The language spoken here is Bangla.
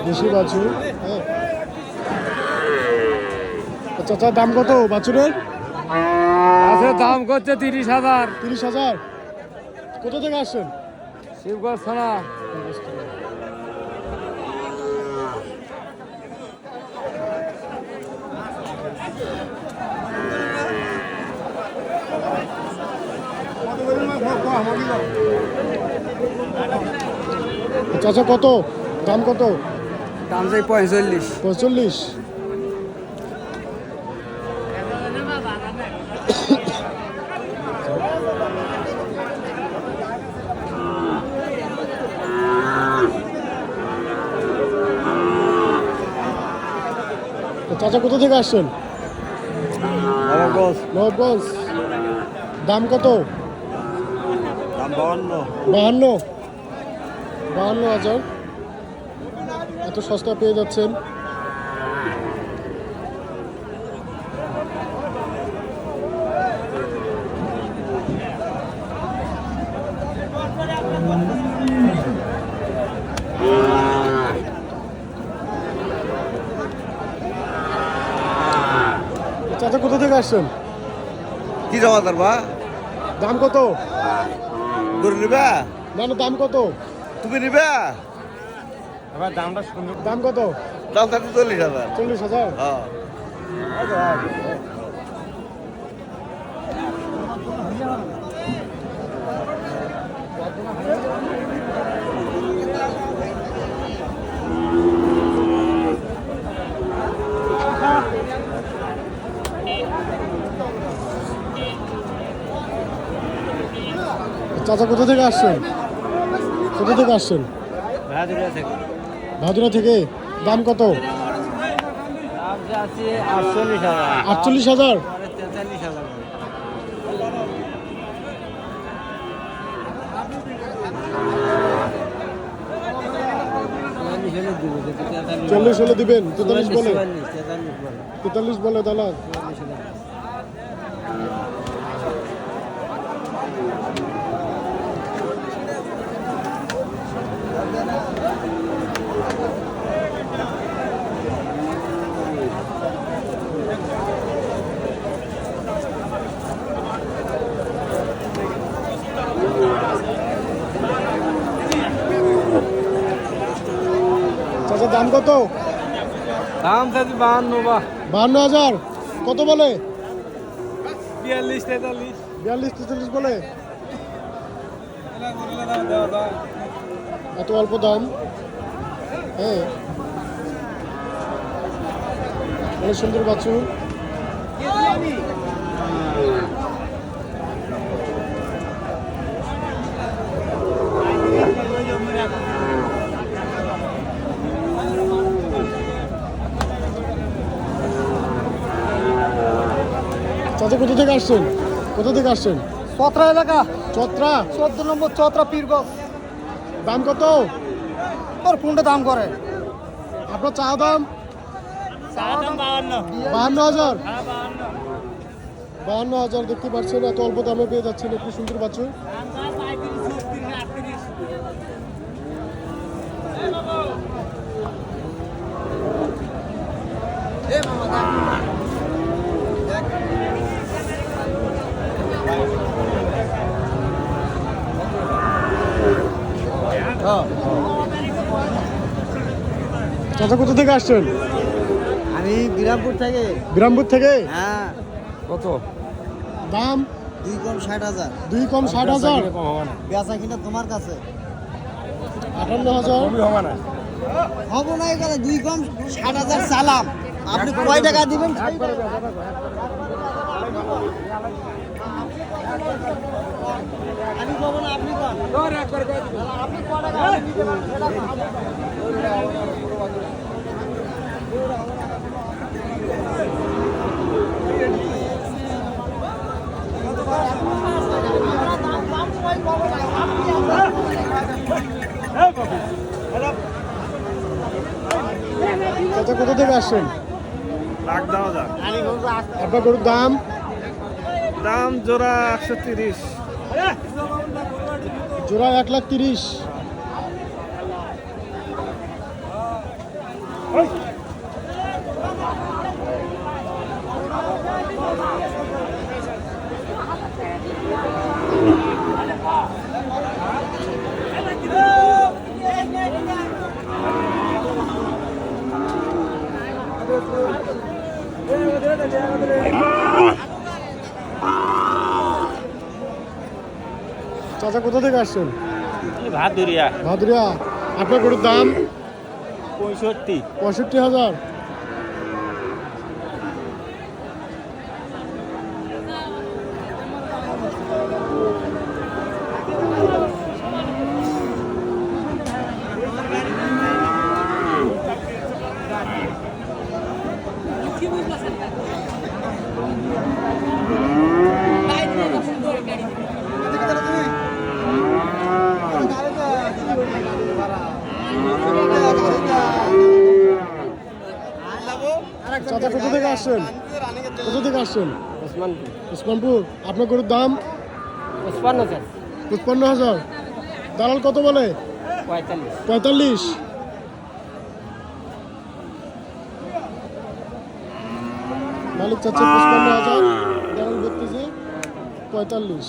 দেশি বাছুর। চাচা দাম কত বাছুরের? আছে দাম করছে 30,000। 30,000। কোথা থেকে আসছেন? শিবগঞ্জ থানা। চাচা কত দাম কত? দাম চাই 45। 45। চাচা কোথা থেকে আসছেন? নবাবগঞ্জ। দাম কত? দাম 52। 52,000। এত সস্তা পেয়ে যাচ্ছেন। চাচা কোথা থেকে আসছেন? কি জমা তার বা দাম কত? গরু নিবা? না না, দাম কত? তুমি নিবা? এবার দামটা শুনুন। দাম কত? দাম থাকতে 40,000। 40,000। হ্যাঁ। চাচা কোথা থেকে আসছেন? কোথা থেকে আসছেন? ভাদুরা থেকে। দাম কত? 48,000। চল্লিশ হলে দিবেন? 43 বলে? 43 বলে দালাল। চাচা দাম কত? দাম থাকবে 52 বা 52,000। কত বলে? 42, 43। 42-43 বলে। এত অল্প দাম? হ্যাঁ, অনেক সুন্দর বাছুর। চাচা কোথা থেকে আসছেন? কোথা থেকে আসছেন? চত্রা এলাকা। চত্রা। 14 নম্বর চত্রা পীরগঞ্জ। দাম কত? তোর কোনটা দাম করে? আপনার চা দাম? 52,000। 52,000 দেখতে পাচ্ছেন, এত অল্প দামে পেয়ে যাচ্ছেন একটু সুন্দর বাছুর। চাচা কোথা থেকে আসছেন? আমি বিরামপুর থেকে। বিরামপুর থেকে। হ্যাঁ। কত দাম? 2 কম 60,000। 2 কম 60,000। বেচা কিনা তোমার কাছে 58,000। হবো না এখানে 2 কম 60,000 সালাম। আপনি কয় টাকা দিবেন? আমি কব না, আপনি কোন? আপনি কয় টাকা দিতে চাচা কোথা থেকে আসছেন? আপনার গরুর দাম? দাম জোড়া 130। জোড়া 1,30,000। চাচা কোথা থেকে আসছেন? ভাদুরিয়া ভাদুরিয়া। আপনার গরুর দাম 65। 65,000। চাচা কোথা থেকে আসছেন? কোথা থেকে আসছেন? উসমানপুর। আপনার গরুর দাম 55,000। দালাল কত বলে? 45। মালিক চাচ্ছে 55,000, দালাল বলতেছে 45।